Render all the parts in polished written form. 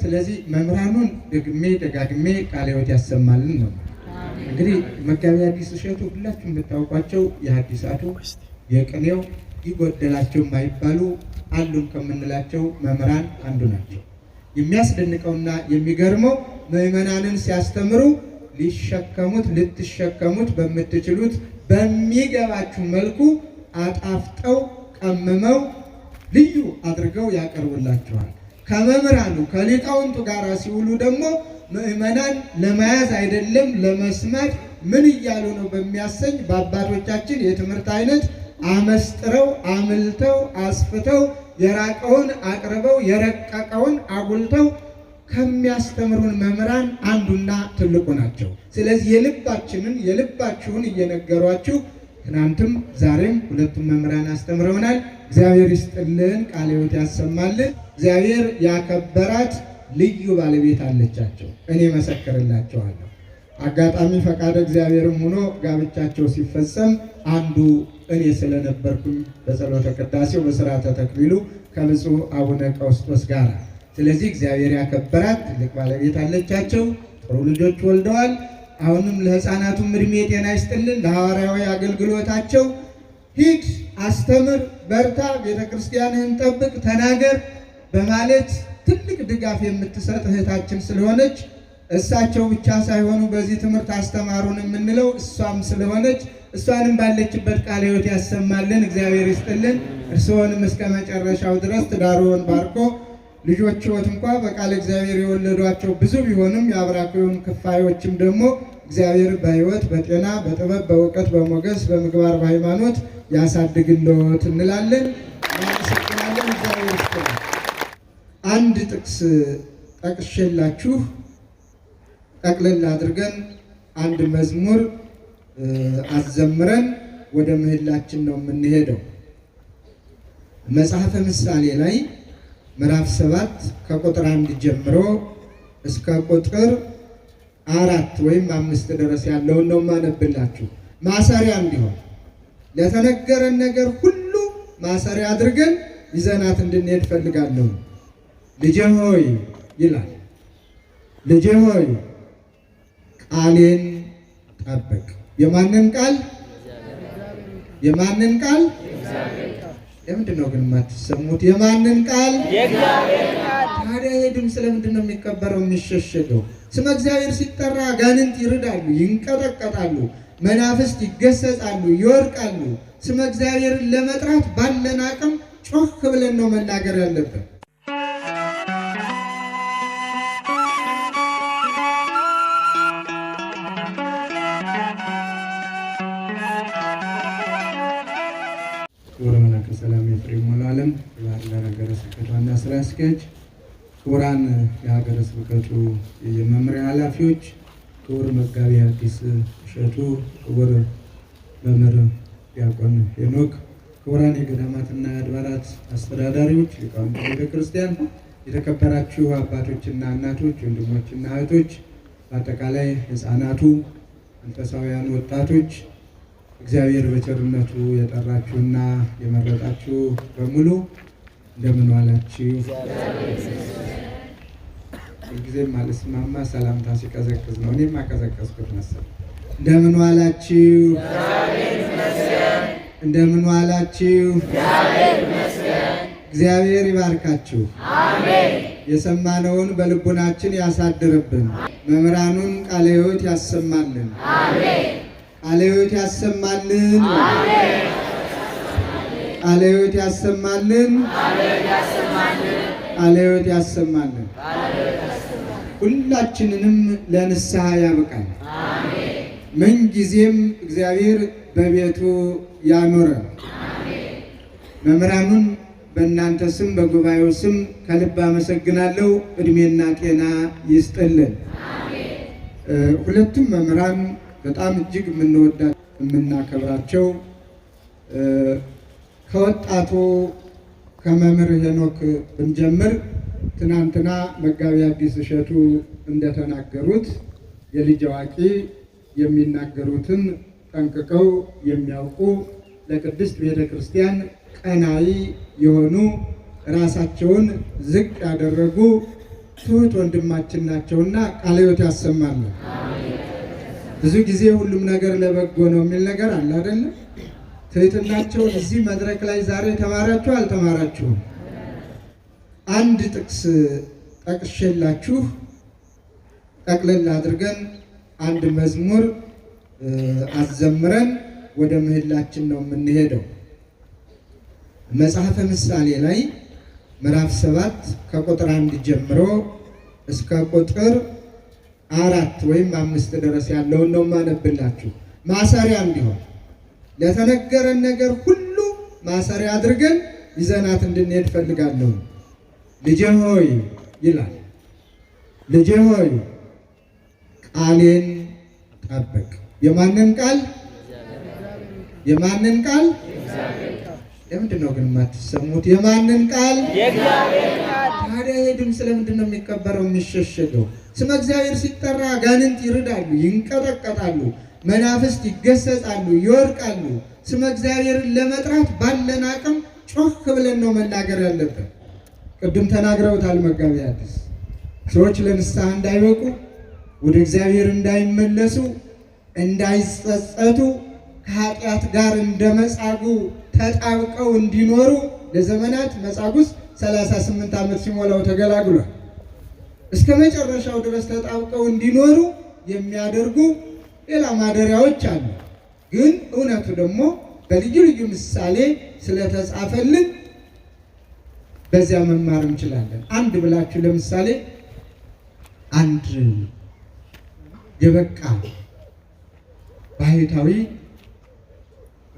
ስለዚህ መምህራኑን ደጋግሜ ቃለ ሕይወት ያሰማልን ነው። እንግዲህ መጋቢ ሐዲስ እሸቱ ሁላችሁም የምታውቋቸው የሐዲሳቱ የቅኔው ይጎደላቸው የማይባሉ አሉን ከምንላቸው መምህራን አንዱ ናቸው። የሚያስደንቀውና የሚገርመው ምዕመናንን ሲያስተምሩ ልትሸከሙት በምትችሉት በሚገባችሁ መልኩ አጣፍጠው ቀምመው ልዩ አድርገው ያቀርቡላችኋል። ከመምህራኑ ከሊቃውንቱ ጋር ሲውሉ ደግሞ ምዕመናን ለመያዝ አይደለም ለመስማት ምን እያሉ ነው በሚያሰኝ በአባቶቻችን የትምህርት አይነት አመስጥረው አምልተው አስፍተው የራቀውን አቅርበው የረቀቀውን አጉልተው ከሚያስተምሩን መምህራን አንዱና ትልቁ ናቸው። ስለዚህ የልባችሁን እየነገሯችሁ ትናንትም ዛሬም ሁለቱም መምህራን አስተምረውናል። እግዚአብሔር ይስጥልን፣ ቃለ ሕይወት ያሰማልን። እግዚአብሔር ያከበራት ልዩ ባለቤት አለቻቸው። እኔ መሰክርላቸዋለሁ። አጋጣሚ ፈቃደ እግዚአብሔርም ሆኖ ጋብቻቸው ሲፈጸም አንዱ እኔ ስለነበርኩኝ በጸሎተ ቅዳሴው በሥርዓተ ተክሊሉ ከብፁዕ አቡነ ቀውስጦስ ጋር። ስለዚህ እግዚአብሔር ያከበራት ትልቅ ባለቤት አለቻቸው። ጥሩ ልጆች ወልደዋል። አሁንም ለሕፃናቱም እድሜ ጤና ይስጥልን። ለሐዋርያዊ አገልግሎታቸው ሂድ፣ አስተምር፣ በርታ፣ ቤተ ክርስቲያንህን ጠብቅ፣ ተናገር በማለት ትልቅ ድጋፍ የምትሰጥ እህታችን ስለሆነች እሳቸው ብቻ ሳይሆኑ በዚህ ትምህርት አስተማሩን የምንለው እሷም ስለሆነች እሷንም ባለችበት ቃለ ሕይወት ያሰማልን፣ እግዚአብሔር ይስጥልን። እርስዎንም እስከ መጨረሻው ድረስ ትዳርዎን ባርኮ ልጆችዎት እንኳ በቃለ እግዚአብሔር የወለዷቸው ብዙ ቢሆንም የአብራክዮን ክፋዮችም ደግሞ እግዚአብሔር በሕይወት በጤና በጥበብ በእውቀት በሞገስ በምግባር በሃይማኖት ያሳድግልዎት እንላለን። እናመሰግናለን። እግዚአብሔር ይስጥልን። አንድ ጥቅስ ጠቅሼላችሁ ጠቅለል አድርገን አንድ መዝሙር አዘምረን ወደ ምህላችን ነው የምንሄደው። መጽሐፈ ምሳሌ ላይ ምዕራፍ 7 ከቁጥር 1 ጀምሮ እስከ ቁጥር 4 ወይም 5 ድረስ ያለውን ነው ማነብላችሁ። ማሰሪያ እንዲሆን ለተነገረን ነገር ሁሉ ማሰሪያ አድርገን ይዘናት እንድንሄድ ፈልጋለሁ። ልጄ ሆይ ይላል፣ ልጄ ሆይ ቃሌን ጠብቅ። የማንን ቃል? የማንን ቃል? ለምንድን ነው ግን የማትሰሙት? የማንን ቃል? የእግዚአብሔር ቃል። ታዲያ ይሄ ድምፅ ለምንድን ነው የሚከበረው የሚሸሸገው? ስመ እግዚአብሔር ሲጠራ አጋንንት ይርዳሉ፣ ይንቀጠቀጣሉ፣ መናፍስት ይገሰጻሉ፣ ይወድቃሉ። ስመ እግዚአብሔርን ለመጥራት ባለን አቅም ጮክ ብለን ነው መናገር ያለብን። ክቡር መላከ ሰላም ኤፍሬም ሙሉዓለም የባህር ዳር ሀገረ ስብከት ዋና ስራ አስኪያጅ፣ ክቡራን የሀገረ ስብከቱ የመምሪያ ኃላፊዎች፣ ክቡር መጋቢ ሐዲስ እሸቱ፣ ክቡር መምህር ዲያቆን ሄኖክ፣ ክቡራን የገዳማትና የአድባራት አስተዳዳሪዎች፣ ሊቃውንተ ቤተ ክርስቲያን፣ የተከበራችሁ አባቶችና እናቶች፣ ወንድሞችና እህቶች፣ በአጠቃላይ ሕፃናቱ፣ መንፈሳውያን ወጣቶች፣ እግዚአብሔር በቸርነቱ የጠራችሁና የመረጣችሁ በሙሉ እንደምን ዋላችሁ? ሁልጊዜም አልስማማ ሰላምታ ሲቀዘቅዝ ነው። እኔም አቀዘቀዝኩት መሰለኝ። እንደምን ዋላችሁ? እንደምን ዋላችሁ? እግዚአብሔር ይባርካችሁ። አሜን። የሰማነውን በልቡናችን ያሳድርብን። መምህራኑን ቃለ ሕይወት ያሰማልን። አሜን። ቃለ ሕይወት ያሰማልን። አሜን። ቃለ ሕይወት ያሰማልን። ቃለ ሕይወት ያሰማልን። ሁላችንንም ለንስሐ ያብቃል። አሜን። ምን ጊዜም እግዚአብሔር በቤቱ ያኖረን። አሜን። መምህራኑን በእናንተ ስም በጉባኤው ስም ከልብ አመሰግናለሁ። እድሜና ጤና ይስጥልን። አሜን። ሁለቱም መምህራን በጣም እጅግ የምንወዳቸው የምናከብራቸው ከወጣቱ ከመምህር ሄኖክ ብንጀምር ትናንትና መጋቢ ሐዲስ እሸቱ እንደተናገሩት የልጅ አዋቂ የሚናገሩትን ጠንቅቀው የሚያውቁ ለቅድስት ቤተ ክርስቲያን ቀናኢ የሆኑ ራሳቸውን ዝቅ ያደረጉ ትሁት ወንድማችን ናቸውና ቃለ ሕይወት ያሰማሉ። ብዙ ጊዜ ሁሉም ነገር ለበጎ ነው የሚል ነገር አለ አይደለም? ትህትናቸውን እዚህ መድረክ ላይ ዛሬ ተማራችሁ አልተማራችሁም? አንድ ጥቅስ ጠቅሼላችሁ ጠቅልል አድርገን አንድ መዝሙር አዘምረን ወደ ምህላችን ነው የምንሄደው። መጽሐፈ ምሳሌ ላይ ምዕራፍ 7 ከቁጥር 1 ጀምሮ እስከ ቁጥር 4 ወይም 5 ድረስ ያለውን ነው ማነብላችሁ። ማሰሪያ እንዲሆን ለተነገረን ነገር ሁሉ ማሰሪያ አድርገን ይዘናት እንድንሄድ ፈልጋለሁ። ልጄ ሆይ ይላል፣ ልጄ ሆይ ቃሌን ጠብቅ። የማንን ቃል? የማንን ቃል? ለምንድን ነው ግን የማትሰሙት? የማንን ቃል? የእግዚአብሔር ቃል። ታዲያ ይሄ ድምፅ ለምንድን ነው የሚቀበረው የሚሸሸገው? ስመ እግዚአብሔር ሲጠራ አጋንንት ይርዳሉ፣ ይንቀጠቀጣሉ፣ መናፍስት ይገሰጻሉ፣ ይወድቃሉ። ስመ እግዚአብሔርን ለመጥራት ባለን አቅም ጮህ ብለን ነው መናገር ያለብን። ቅድም ተናግረውታል መጋቤ ሐዲስ። ሰዎች ለንስሐ እንዳይበቁ፣ ወደ እግዚአብሔር እንዳይመለሱ፣ እንዳይጸጸቱ፣ ከኃጢአት ጋር እንደ መጻጉዕ ተጣብቀው እንዲኖሩ ለዘመናት መጻጉዕ 38 ዓመት ሲሞላው ተገላግሏል። እስከ መጨረሻው ድረስ ተጣብቀው እንዲኖሩ የሚያደርጉ ሌላ ማደሪያዎች አሉ። ግን እውነቱ ደግሞ በልዩ ልዩ ምሳሌ ስለተጻፈልን በዚያ መማር እንችላለን። አንድ ብላችሁ ለምሳሌ አንድ የበቃ ባህታዊ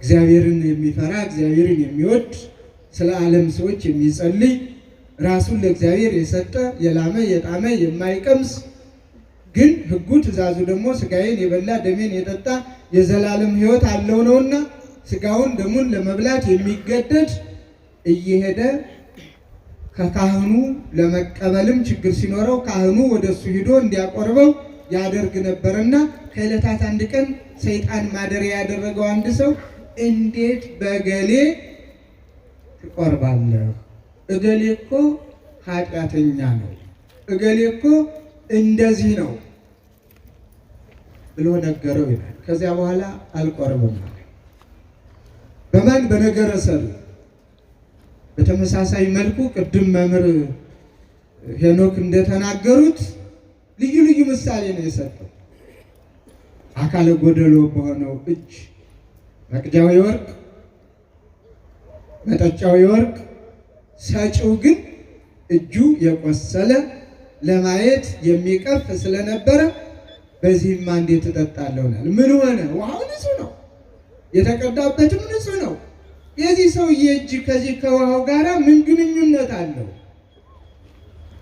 እግዚአብሔርን የሚፈራ እግዚአብሔርን የሚወድ ስለ ዓለም ሰዎች የሚጸልይ ራሱን ለእግዚአብሔር የሰጠ የላመ የጣመ የማይቀምስ ግን ሕጉ ትእዛዙ ደግሞ ስጋዬን የበላ ደሜን የጠጣ የዘላለም ሕይወት አለው ነውና ስጋውን ደሙን ለመብላት የሚገደድ እየሄደ ከካህኑ ለመቀበልም ችግር ሲኖረው ካህኑ ወደሱ ሂዶ እንዲያቆርበው ያደርግ ነበርና ከዕለታት አንድ ቀን ሰይጣን ማደሪያ ያደረገው አንድ ሰው እንዴት በገሌ ትቆርባለህ? እገሌ እኮ ኃጢአተኛ ነው፣ እገሌ እኮ እንደዚህ ነው ብሎ ነገረው ይላል። ከዚያ በኋላ አልቆርብም አለ። በማን? በነገረ ሰሪ። በተመሳሳይ መልኩ ቅድም መምህር ሄኖክ እንደተናገሩት ልዩ ልዩ ምሳሌ ነው የሰጠው። አካለ ጎደሎ በሆነው እጅ መቅጃው የወርቅ መጠጫው የወርቅ ሰጪው ግን እጁ የቆሰለ ለማየት የሚቀፍ ስለነበረ በዚህማ እንዴት ትጠጣለህ? ምን ሆነ? ውሃው ንጹህ ነው፣ የተቀዳበትም ንጹህ ነው። የዚህ ሰውዬ እጅ ከዚህ ከውሃው ጋር ምን ግንኙነት አለው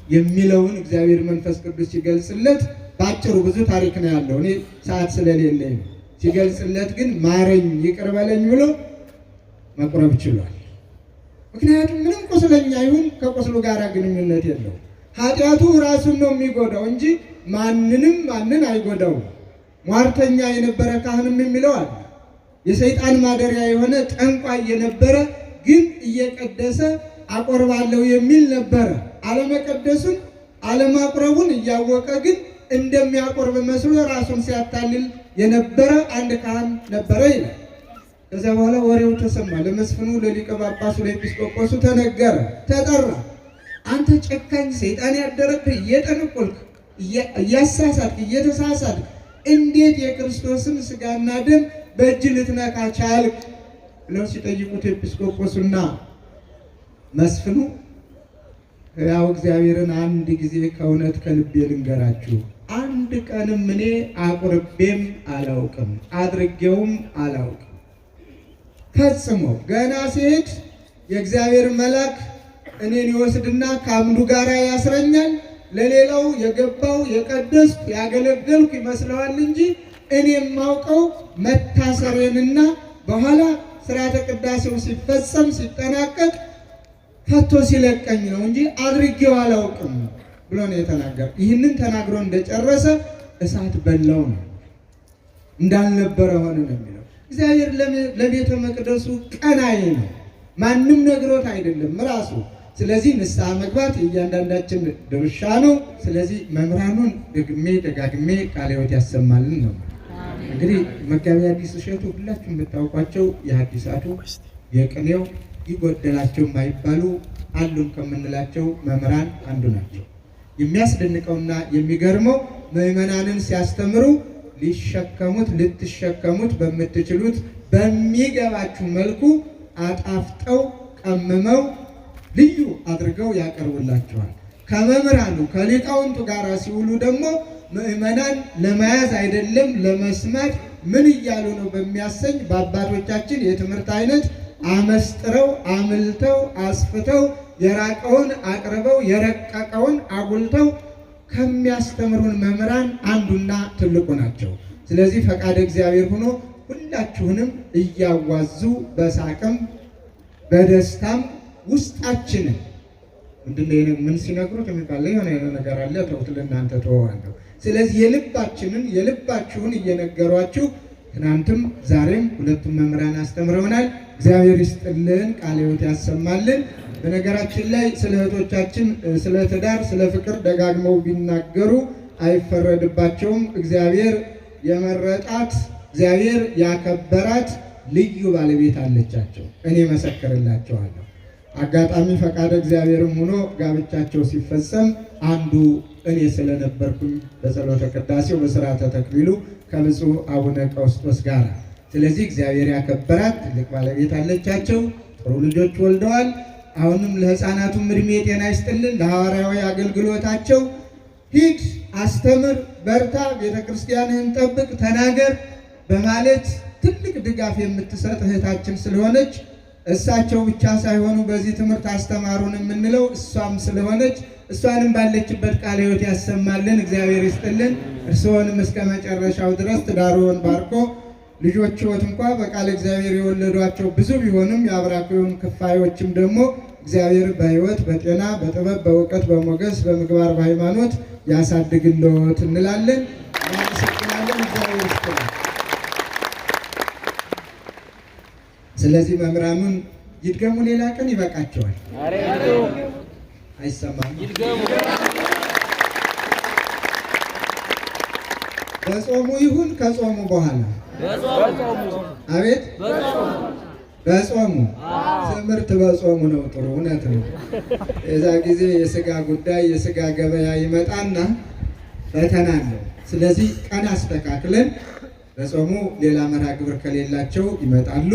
የሚለውን እግዚአብሔር መንፈስ ቅዱስ ሲገልጽለት ባጭሩ ብዙ ታሪክ ነው ያለው፣ እኔ ሰዓት ስለሌለኝ ነው። ሲገልጽለት ግን ማረኝ ይቅር በለኝ ብሎ መቁረብ ችሏል። ምክንያቱም ምንም ቁስለኛ ይሁን ከቁስሉ ጋር ግንኙነት የለው። ኃጢአቱ ራሱን ነው የሚጎዳው እንጂ ማንን አይጎዳው። ሟርተኛ የነበረ ካህንም የሚለው አለ። የሰይጣን ማደሪያ የሆነ ጠንቋይ የነበረ ግን እየቀደሰ አቆርባለሁ የሚል ነበረ። አለመቀደሱን አለማቁረቡን እያወቀ ግን እንደሚያቆርብ መስሎ ራሱን ሲያታልል የነበረ አንድ ካህን ነበረ ይላል። ከዚያ በኋላ ወሬው ተሰማ። ለመስፍኑ፣ ለሊቀ ጳጳሱ፣ ለኤጲስቆጶሱ ተነገረ፣ ተጠራ። አንተ ጨካኝ ሰይጣን ያደረብህ እየጠነቆልክ እያሳሳትክ እየተሳሳትክ እንዴት የክርስቶስን ስጋና ደም በእጅ ልትነካ ቻልክ ብለው ሲጠይቁት ኤጲስቆጶሱና መስፍኑ ያው እግዚአብሔርን አንድ ጊዜ ከእውነት ከልቤ ልንገራችሁ፣ አንድ ቀንም እኔ አቁርቤም አላውቅም አድርጌውም አላውቅም። ፈጽሞ ገና ሲሄድ የእግዚአብሔር መልአክ እኔን ይወስድና ከአምዱ ጋር ያስረኛል። ለሌላው የገባው የቀደስኩ ያገለገልኩ ይመስለዋል እንጂ እኔ የማውቀው መታሰሬንና በኋላ ስርዓተ ቅዳሴው ሲፈጸም ሲጠናቀቅ ፈቶ ሲለቀኝ ነው እንጂ አድርጌው አላውቅም ብሎ ነው የተናገረ። ይህንን ተናግሮ እንደጨረሰ እሳት በላው ነው፣ እንዳልነበረ ሆነ ነው የሚለው። እግዚአብሔር ለቤተ መቅደሱ ቀናይ ነው። ማንም ነግሮት አይደለም፣ ራሱ ስለዚህ ንስሐ መግባት እያንዳንዳችን ድርሻ ነው። ስለዚህ መምህራኑን ደግሜ ደጋግሜ ቃለ ሕይወት ያሰማልን ነው። እንግዲህ መጋቢ ሐዲስ እሸቱ ሁላችሁም የምታውቋቸው የሐዲሳቱ የቅኔው ይጎደላቸው የማይባሉ አሉን ከምንላቸው መምህራን አንዱ ናቸው። የሚያስደንቀውና የሚገርመው ምዕመናንን ሲያስተምሩ ሊሸከሙት ልትሸከሙት በምትችሉት በሚገባችሁ መልኩ አጣፍጠው ቀምመው ልዩ አድርገው ያቀርቡላቸዋል። ከመምህራኑ ከሊቃውንቱ ጋር ሲውሉ ደግሞ ምዕመናን ለመያዝ አይደለም ለመስማት ምን እያሉ ነው በሚያሰኝ በአባቶቻችን የትምህርት አይነት አመስጥረው አምልተው አስፍተው የራቀውን አቅርበው የረቀቀውን አጉልተው ከሚያስተምሩን መምህራን አንዱና ትልቁ ናቸው። ስለዚህ ፈቃደ እግዚአብሔር ሆኖ ሁላችሁንም እያዋዙ በሳቅም በደስታም ውስጣችንን ምንድነው ምን ሲነግሩት የሚባል የሆነ ነገር አለ ተውት ለእናንተ ተወዋለሁ። ስለዚህ የልባችሁን እየነገሯችሁ ትናንትም ዛሬም ሁለቱም መምህራን አስተምረውናል። እግዚአብሔር ይስጥልን፣ ቃለ ሕይወት ያሰማልን። በነገራችን ላይ ስለ እህቶቻችን ስለ ትዳር ስለ ፍቅር ደጋግመው ቢናገሩ አይፈረድባቸውም። እግዚአብሔር የመረጣት እግዚአብሔር ያከበራት ልዩ ባለቤት አለቻቸው። እኔ መሰክርላቸዋለሁ። አጋጣሚ ፈቃደ እግዚአብሔርም ሆኖ ጋብቻቸው ሲፈጸም አንዱ እኔ ስለነበርኩኝ በጸሎተ ቅዳሴው በሥርዓተ ተክሊሉ ከብፁዕ አቡነ ቀውስጦስ ጋር። ስለዚህ እግዚአብሔር ያከበራት ትልቅ ባለቤት አለቻቸው። ጥሩ ልጆች ወልደዋል። አሁንም ለሕፃናቱም እድሜ ጤና ይስጥልን። ለሐዋርያዊ አገልግሎታቸው ሂድ፣ አስተምር፣ በርታ፣ ቤተክርስቲያንህን ጠብቅ፣ ተናገር በማለት ትልቅ ድጋፍ የምትሰጥ እህታችን ስለሆነች እሳቸው ብቻ ሳይሆኑ በዚህ ትምህርት አስተማሩን የምንለው እሷም ስለሆነች እሷንም ባለችበት ቃለ ሕይወት ያሰማልን፣ እግዚአብሔር ይስጥልን። እርስዎንም እስከ መጨረሻው ድረስ ትዳርዎን ባርኮ ልጆችዎት እንኳ በቃለ እግዚአብሔር የወለዷቸው ብዙ ቢሆንም የአብራክዎን ክፋዮችም ደግሞ እግዚአብሔር በሕይወት በጤና በጥበብ በእውቀት በሞገስ በምግባር በሃይማኖት ያሳድግልዎት እንላለን። እናመሰግናለን። እግዚአብሔር ይስጥልን። ስለዚህ መምህራኑን ይድገሙ። ሌላ ቀን ይበቃቸዋል። አይሰማም። በጾሙ ይሁን ከጾሙ በኋላ አቤት በጾሙ ትምህርት በጾሙ ነው። ጥሩ እውነት ነው። የዛ ጊዜ የስጋ ጉዳይ የስጋ ገበያ ይመጣና ፈተና ነው። ስለዚህ ቀን አስተካክለን በጾሙ ሌላ መርሃ ግብር ከሌላቸው ይመጣሉ።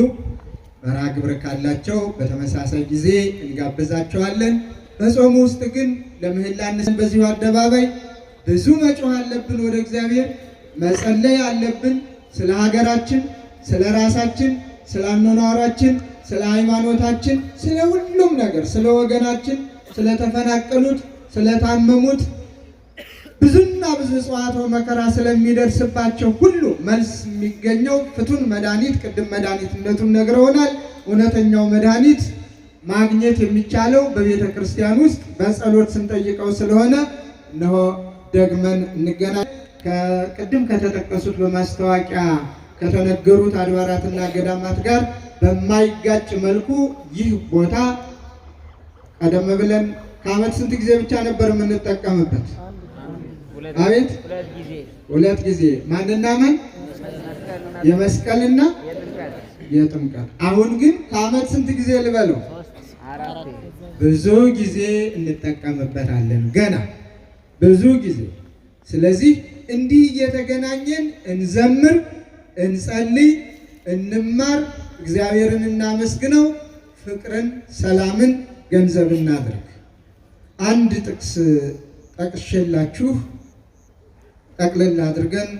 መርሃ ግብር ካላቸው በተመሳሳይ ጊዜ እንጋብዛቸዋለን። በጾሙ ውስጥ ግን ለምህላነትን በዚሁ አደባባይ ብዙ መጮህ አለብን። ወደ እግዚአብሔር መጸለይ አለብን። ስለ ሀገራችን፣ ስለ ራሳችን፣ ስለ አኗኗራችን፣ ስለ ሃይማኖታችን፣ ስለ ሁሉም ነገር፣ ስለ ወገናችን፣ ስለ ተፈናቀሉት፣ ስለ ታመሙት ብዙና ብዙ ጽዋቶ መከራ ስለሚደርስባቸው ሁሉ መልስ የሚገኘው ፍቱን መድኃኒት ቅድም መድኃኒትነቱን ነግረውናል። እውነተኛው መድኃኒት ማግኘት የሚቻለው በቤተ ክርስቲያን ውስጥ በጸሎት ስንጠይቀው ስለሆነ እነሆ ደግመን እንገናኝ። ከቅድም ከተጠቀሱት በማስታወቂያ ከተነገሩት አድባራትና ገዳማት ጋር በማይጋጭ መልኩ ይህ ቦታ ቀደም ብለን ከዓመት ስንት ጊዜ ብቻ ነበር የምንጠቀምበት? አቤት ሁለት ጊዜ። ማንና ማን? የመስቀልና የጥምቀት። አሁን ግን ከዓመት ስንት ጊዜ ልበለው? ብዙ ጊዜ እንጠቀምበታለን፣ ገና ብዙ ጊዜ። ስለዚህ እንዲህ እየተገናኘን እንዘምር፣ እንጸልይ፣ እንማር፣ እግዚአብሔርን እናመስግነው፣ ፍቅርን፣ ሰላምን ገንዘብ እናድርግ። አንድ ጥቅስ ጠቅሼላችሁ ጠቅልል አድርገን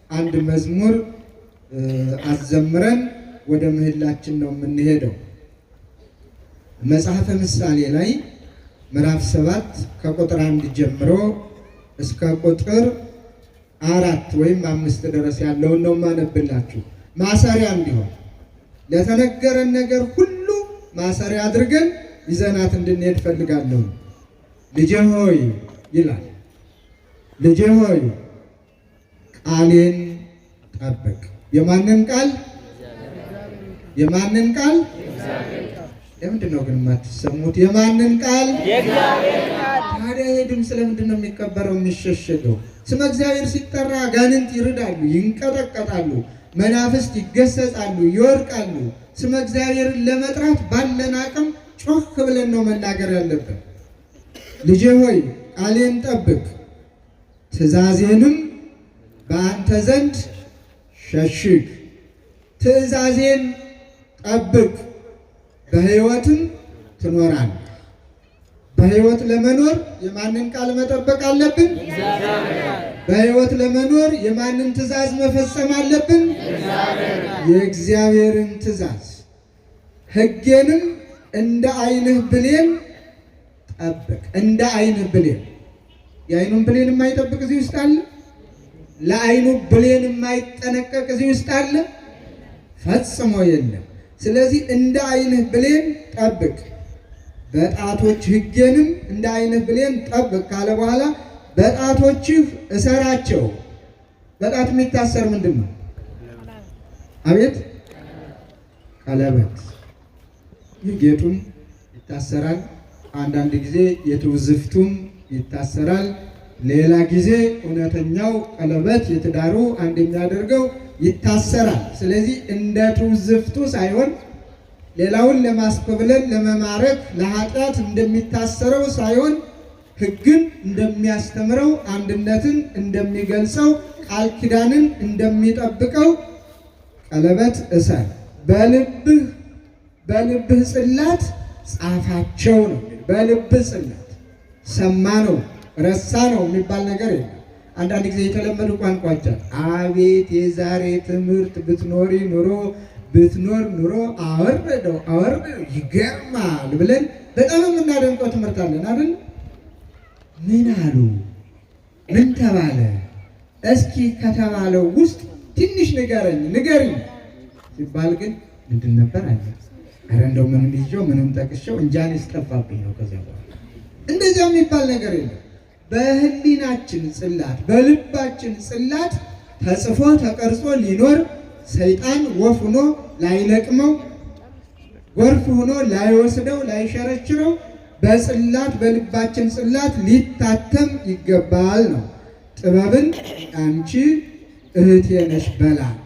አንድ መዝሙር አዘምረን ወደ ምህላችን ነው የምንሄደው። መጽሐፈ ምሳሌ ላይ ምዕራፍ 7 ከቁጥር 1 ጀምሮ እስከ ቁጥር 4 ወይም 5 ድረስ ያለውን ነው ማነብላችሁ። ማሰሪያ እንዲሆን ለተነገረን ነገር ሁሉ ማሰሪያ አድርገን ይዘናት እንድንሄድ ፈልጋለሁ። ልጄ ሆይ ይላል፣ ልጄ ሆይ ቃሌን ጠብቅ። የማንን ቃል? የማንን ቃል? ለምንድን ነው ግን የማትሰሙት የማንን ቃል? የእግዚአብሔር ቃል። ታዲያ ይሄ ድምፅ ለምንድን ነው የሚቀበረው የሚሸሸገው? ስመ እግዚአብሔር ሲጠራ አጋንንት ይርዳሉ፣ ይንቀጠቀጣሉ፣ መናፍስት ይገሰጻሉ፣ ይወድቃሉ። ስመ እግዚአብሔርን ለመጥራት ባለን አቅም ጮክ ብለን ነው መናገር ያለብን። ልጄ ሆይ ቃሌን ጠብቅ፣ ትእዛዜንም በአንተ ዘንድ ሸሽግ። ትእዛዜን ጠብቅ፣ በሕይወትም ትኖራለህ። በሕይወት ለመኖር የማንን ቃል መጠበቅ አለብን? በሕይወት ለመኖር የማንን ትእዛዝ መፈጸም አለብን? የእግዚአብሔርን ትእዛዝ። ሕጌንም እንደ ዓይንህ ብሌን ጠብቅ። እንደ ዓይንህ ብሌን። የዓይኑን ብሌን የማይጠብቅ እዚህ ውስጥ አለ? ለዓይኑ ብሌን የማይጠነቀቅ እዚህ ውስጥ አለ? ፈጽሞ የለም። ስለዚህ እንደ ዓይንህ ብሌን ጠብቅ፣ በጣቶች ሕጌንም እንደ ዓይንህ ብሌን ጠብቅ ካለ በኋላ በጣቶችህ እሰራቸው። በጣት የሚታሰር ምንድን ነው? አቤት ቀለበት። የጌጡም ይታሰራል፣ አንዳንድ ጊዜ የትውዝፍቱም ይታሰራል፣ ሌላ ጊዜ እውነተኛው ቀለበት የትዳሩ አንደኛ አድርገው ይታሰራል። ስለዚህ እንደ ትውዝፍቱ ሳይሆን ሌላውን ለማስኮብለል ለመማረክ ለኃጢአት እንደሚታሰረው ሳይሆን ሕግን እንደሚያስተምረው አንድነትን እንደሚገልጸው ቃል ኪዳንን እንደሚጠብቀው ቀለበት እሰር። በልብህ ጽላት ጻፋቸው ነው። በልብህ ጽላት ሰማ ነው ረሳ ነው የሚባል ነገር የለም። አንዳንድ ጊዜ የተለመዱ ቋንቋዎች አቤት የዛሬ ትምህርት ብትኖሪ ኑሮ ብትኖር ኑሮ አወረደው ይገርማል ብለን በጣም የምናደንቀው ትምህርት አለን አይደል? ምን አሉ? ምን ተባለ? እስኪ ከተባለው ውስጥ ትንሽ ንገረኝ ሲባል ግን ምንድን ነበር አለ። ኧረ እንደው ምንም ይዤው ምንም ጠቅሼው እንጃን ይስጠፋብኝ ነው። ከዚያ በኋላ እንደዚያ የሚባል ነገር የለም። በህሊናችን ጽላት በልባችን ጽላት ተጽፎ ተቀርጾ ሊኖር ሰይጣን ወፍ ሆኖ ላይለቅመው ጎርፍ ሆኖ ላይወስደው ላይሸረችረው በጽላት በልባችን ጽላት ሊታተም ይገባል ነው። ጥበብን አንቺ እህቴ ነሽ በላት።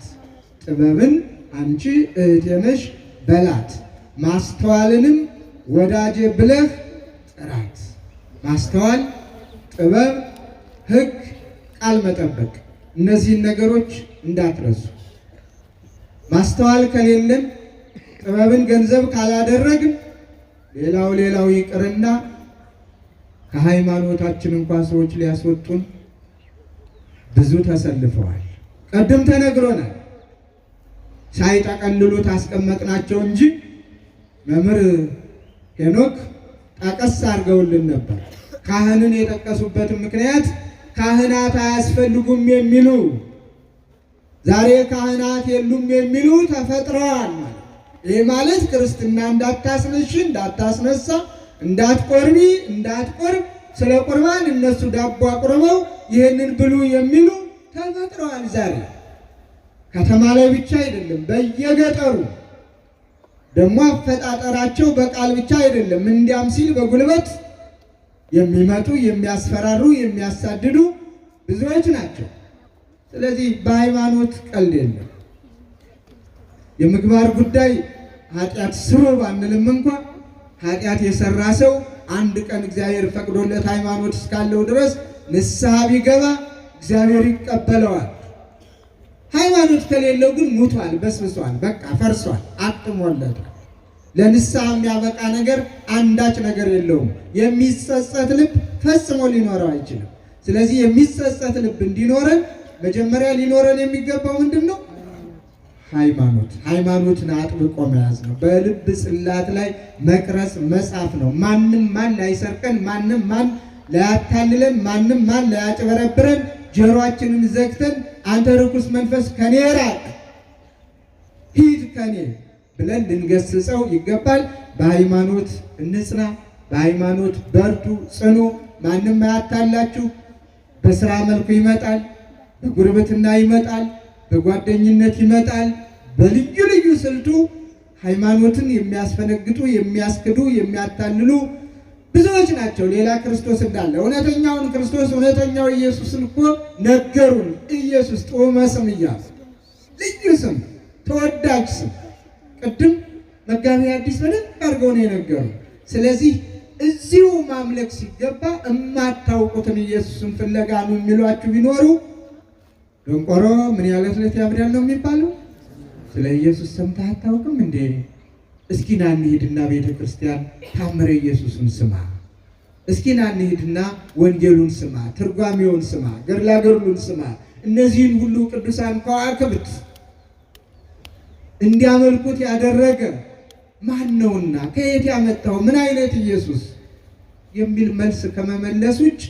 ጥበብን አንቺ እህቴ ነሽ በላት። ማስተዋልንም ወዳጄ ብለህ ጥራት። ማስተዋል፣ ጥበብ፣ ሕግ፣ ቃል መጠበቅ፣ እነዚህን ነገሮች እንዳትረሱ። ማስተዋል ከሌለን ጥበብን ገንዘብ ካላደረግን ሌላው ይቅርና ከሃይማኖታችን እንኳን ሰዎች ሊያስወጡን ብዙ ተሰልፈዋል። ቀደም ተነግሮናል። ሳይጠቀልሉ ታስቀመጥናቸው እንጂ መምህር ሄኖክ ጠቀስ አድርገውልን ነበር። ካህንን የጠቀሱበትን ምክንያት ካህናት አያስፈልጉም የሚሉ ዛሬ ካህናት የሉም የሚሉ ተፈጥረዋል። ይህ ማለት ክርስትና እንዳታስነሽ እንዳታስነሳ እንዳትቆርቢ እንዳትቆርብ ስለ ቁርባን እነሱ ዳቦ አቁርበው ይህንን ብሉ የሚሉ ተፈጥረዋል። ዛሬ ከተማ ላይ ብቻ አይደለም፣ በየገጠሩ ደግሞ አፈጣጠራቸው በቃል ብቻ አይደለም፣ እንዲያም ሲል በጉልበት የሚመጡ የሚያስፈራሩ የሚያሳድዱ ብዙዎች ናቸው። ስለዚህ በሃይማኖት ቀልድ የለም። የምግባር ጉዳይ ኃጢአት ስሩ ባንልም እንኳን ኃጢአት የሰራ ሰው አንድ ቀን እግዚአብሔር ፈቅዶለት ሃይማኖት እስካለው ድረስ ንስሐ ቢገባ እግዚአብሔር ይቀበለዋል። ሃይማኖት ከሌለው ግን ሙቷል፣ በስብሷል፣ በቃ ፈርሷል፣ አጥሞለታል። ለንስሐ የሚያበቃ ነገር አንዳች ነገር የለውም። የሚጸጸት ልብ ፈጽሞ ሊኖረው አይችልም። ስለዚህ የሚጸጸት ልብ እንዲኖረን መጀመሪያ ሊኖረን የሚገባው ምንድን ነው? ሃይማኖትን አጥብቆ መያዝ ነው። በልብ ጽላት ላይ መቅረጽ መጻፍ ነው። ማንም ማን ላይሰርቀን፣ ማንም ማን ላያታልለን፣ ማንም ማን ላያጭበረብረን ጆሮአችንን ዘግተን አንተ ርኩስ መንፈስ ከኔ ራቅ፣ ሂድ ከኔ ብለን ልንገስጸው ይገባል። በሃይማኖት እንጽና፣ በሃይማኖት በርቱ፣ ጽኑ። ማንም አያታላችሁ። በስራ መልኩ ይመጣል፣ በጉርብትና ይመጣል፣ በጓደኝነት ይመጣል። በልዩ ልዩ ስልቱ ሃይማኖትን የሚያስፈነግጡ፣ የሚያስክዱ፣ የሚያታልሉ ብዙዎች ናቸው። ሌላ ክርስቶስ እንዳለ እውነተኛውን ክርስቶስ እውነተኛው ኢየሱስን እኮ ነገሩን። ኢየሱስ ጦመ ስም እያሉ ልዩ ስም፣ ተወዳጅ ስም ቅድም መጋቢ ሐዲስ በደንብ አድርገው ነው የነገሩ። ስለዚህ እዚሁ ማምለክ ሲገባ እማታውቁትን ኢየሱስን ፍለጋ ነው የሚሏችሁ ቢኖሩ ደንቆሮ ምን ያለት ለት ያብዳል ነው የሚባለው። ስለ ኢየሱስ ሰምተህ አታውቅም እንዴ? እስኪ ና እንሂድና ቤተ ክርስቲያን ታምረ ኢየሱስን ስማ። እስኪ ና እንሂድና ወንጌሉን ስማ፣ ትርጓሜውን ስማ፣ ገድላገድሉን ስማ። እነዚህን ሁሉ ቅዱሳን ከዋክብት እንዲያመልኩት ያደረገ ማን ነውና ከየት ያመጣው ምን አይነት ኢየሱስ የሚል መልስ ከመመለስ ውጭ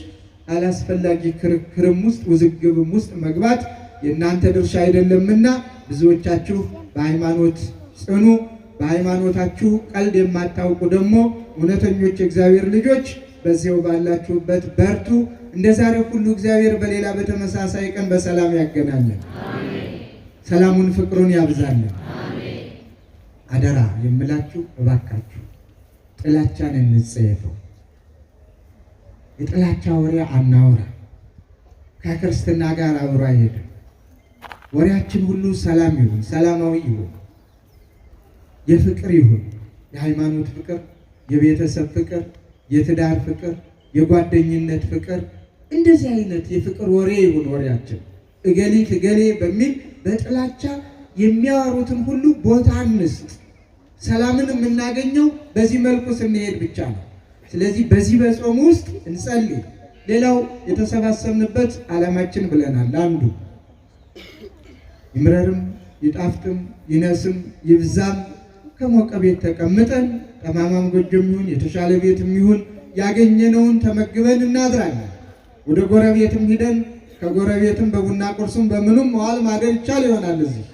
አላስፈላጊ ክርክርም ውስጥ ውዝግብም ውስጥ መግባት የእናንተ ድርሻ አይደለምና ብዙዎቻችሁ በሃይማኖት ጽኑ። በሃይማኖታችሁ ቀልድ የማታውቁ ደግሞ እውነተኞች የእግዚአብሔር ልጆች በዚያው ባላችሁበት በርቱ። እንደ ዛሬው ሁሉ እግዚአብሔር በሌላ በተመሳሳይ ቀን በሰላም ያገናኘን። ሰላሙን ፍቅሩን ያብዛልን። አደራ የምላችሁ እባካችሁ ጥላቻን እንጸየፈው። የጥላቻ ወሬ አናውራ። ከክርስትና ጋር አብሮ አይሄድም። ወሬያችን ሁሉ ሰላም ይሁን፣ ሰላማዊ ይሁን፣ የፍቅር ይሁን። የሃይማኖት ፍቅር፣ የቤተሰብ ፍቅር፣ የትዳር ፍቅር፣ የጓደኝነት ፍቅር፣ እንደዚህ አይነት የፍቅር ወሬ ይሁን ወሬያችን። እገሊት እገሌ በሚል በጥላቻ የሚያወሩትን ሁሉ ቦታ እንስጥ። ሰላምን የምናገኘው በዚህ መልኩ ስንሄድ ብቻ ነው። ስለዚህ በዚህ በጾም ውስጥ እንጸልይ። ሌላው የተሰባሰብንበት ዓላማችን ብለናል። አንዱ ይምረርም ይጣፍጥም ይነስም ይብዛም ከሞቀ ቤት ተቀምጠን ጠማማም ጎጆም ይሁን የተሻለ ቤትም ይሁን ያገኘነውን ተመግበን እናድራለን። ወደ ጎረቤትም ሂደን ከጎረቤትም በቡና ቁርሱም በምኑም መዋል ማደር ይቻል ይሆናል። እዚህ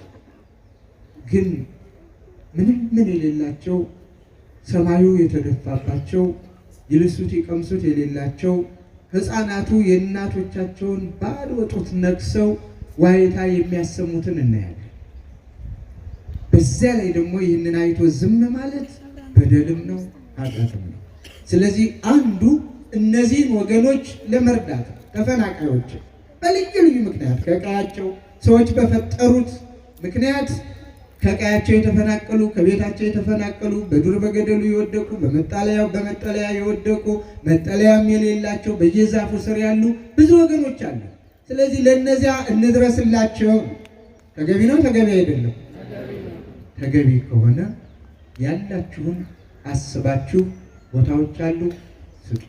ግን ምን የሌላቸው ሰማዩ የተደፋባቸው ይልሱት ይቀምሱት የሌላቸው ሕፃናቱ የእናቶቻቸውን ባዶ ጡት ነክሰው ዋይታ የሚያሰሙትን እናያለን። በዚያ ላይ ደግሞ ይህንን አይቶ ዝም ማለት በደልም ነው ኃጢአትም ነው። ስለዚህ አንዱ እነዚህን ወገኖች ለመርዳት ተፈናቃዮች በልዩ ልዩ ምክንያት ከቀያቸው ሰዎች በፈጠሩት ምክንያት ከቀያቸው የተፈናቀሉ ከቤታቸው የተፈናቀሉ በዱር በገደሉ የወደቁ በመጠለያ የወደቁ መጠለያም የሌላቸው በየዛፉ ስር ያሉ ብዙ ወገኖች አሉ። ስለዚህ ለእነዚያ እንድረስላቸው። ተገቢ ነው ተገቢ አይደለም? ተገቢ ከሆነ ያላችሁን አስባችሁ ቦታዎች አሉ ስጡ።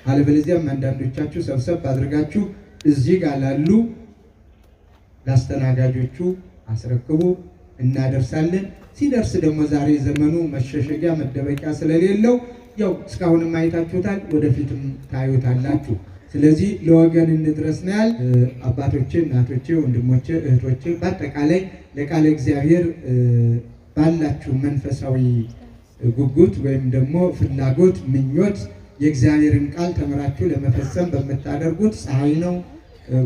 አለበለዚያም አንዳንዶቻችሁ ሰብሰብ አድርጋችሁ እዚህ ጋር ላሉ ለአስተናጋጆቹ አስረክቡ፣ እናደርሳለን። ሲደርስ ደግሞ ዛሬ ዘመኑ መሸሸጊያ መደበቂያ ስለሌለው ያው እስካሁንም አይታችሁታል፣ ወደፊትም ታዩታላችሁ። ስለዚህ ለወገን እንድረስ ነው ያል። አባቶቼ፣ እናቶቼ፣ ወንድሞቼ፣ እህቶቼ በአጠቃላይ ለቃለ እግዚአብሔር ባላችሁ መንፈሳዊ ጉጉት ወይም ደግሞ ፍላጎት፣ ምኞት የእግዚአብሔርን ቃል ተምራችሁ ለመፈጸም በምታደርጉት ፀሐይ ነው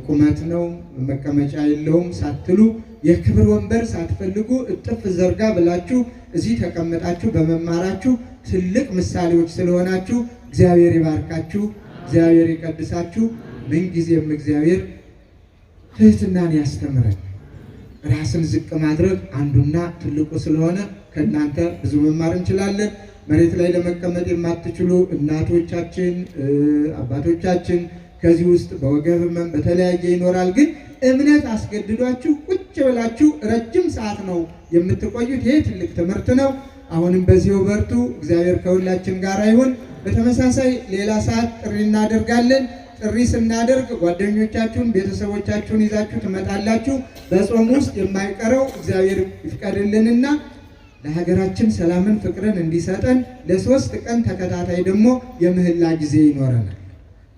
ቁመት ነው መቀመጫ የለውም ሳትሉ የክብር ወንበር ሳትፈልጉ እጥፍ ዘርጋ ብላችሁ እዚህ ተቀምጣችሁ በመማራችሁ ትልቅ ምሳሌዎች ስለሆናችሁ እግዚአብሔር ይባርካችሁ፣ እግዚአብሔር ይቀድሳችሁ። ምንጊዜም እግዚአብሔር ትህትናን ያስተምረን። ራስን ዝቅ ማድረግ አንዱና ትልቁ ስለሆነ ከእናንተ ብዙ መማር እንችላለን። መሬት ላይ ለመቀመጥ የማትችሉ እናቶቻችን፣ አባቶቻችን ከዚህ ውስጥ በወገብ ህመም በተለያየ ይኖራል። ግን እምነት አስገድዷችሁ ቁጭ ብላችሁ ረጅም ሰዓት ነው የምትቆዩት። ይሄ ትልቅ ትምህርት ነው። አሁንም በዚሁ በርቱ። እግዚአብሔር ከሁላችን ጋር ይሁን። በተመሳሳይ ሌላ ሰዓት ጥሪ እናደርጋለን። ጥሪ ስናደርግ ጓደኞቻችሁን፣ ቤተሰቦቻችሁን ይዛችሁ ትመጣላችሁ። በጾም ውስጥ የማይቀረው እግዚአብሔር ይፍቀድልንና ለሀገራችን ሰላምን፣ ፍቅርን እንዲሰጠን ለ3 ቀን ተከታታይ ደግሞ የምህላ ጊዜ ይኖረናል።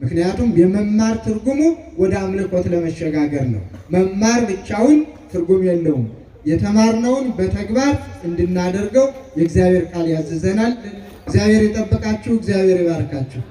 ምክንያቱም የመማር ትርጉሙ ወደ አምልኮት ለመሸጋገር ነው። መማር ብቻውን ትርጉም የለውም። የተማርነውን በተግባር እንድናደርገው የእግዚአብሔር ቃል ያዝዘናል። እግዚአብሔር ይጠብቃችሁ፣ እግዚአብሔር ይባርካችሁ።